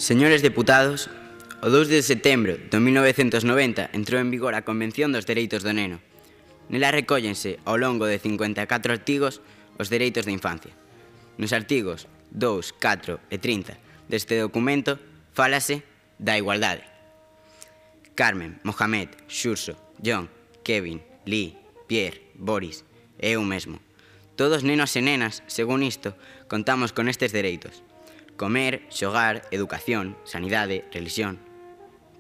Señores deputados, o 2 de setembro de 1990 entrou en vigor a Convención dos Dereitos do Neno. Nela recóllense, ao longo de 54 artigos, os dereitos da infancia. Nos artigos 2, 4 e 30 deste documento fálase da igualdade. Carmen, Mohamed, Xurso, John, Kevin, Lee, Pierre, Boris e eu mesmo. Todos nenos e nenas, según isto, contamos con estes dereitos. Comer, xogar, educación, sanidade, religión.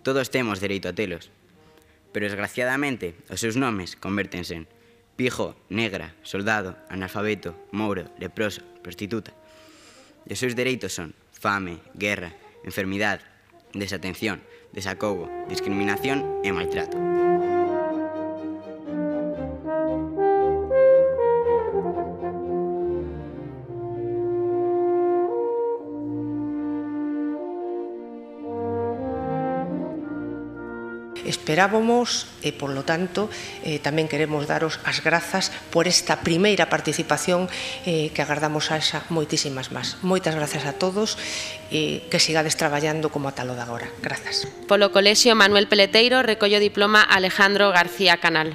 Todos temos dereito a telos. Pero, desgraciadamente, os seus nomes convértense en pijo, negra, soldado, analfabeto, mouro, leproso, prostituta. E os seus dereitos son fame, guerra, enfermidade, desatención, desacougo, discriminación e maltrato. Esperábamos e, polo tanto, tamén queremos daros as grazas por esta primeira participación que agardamos a esa moitísimas máis. Moitas grazas a todos e que sigades traballando como a talo de agora. Grazas. Polo Colexio Manuel Peleteiro recollo o diploma Alejandro García Canal.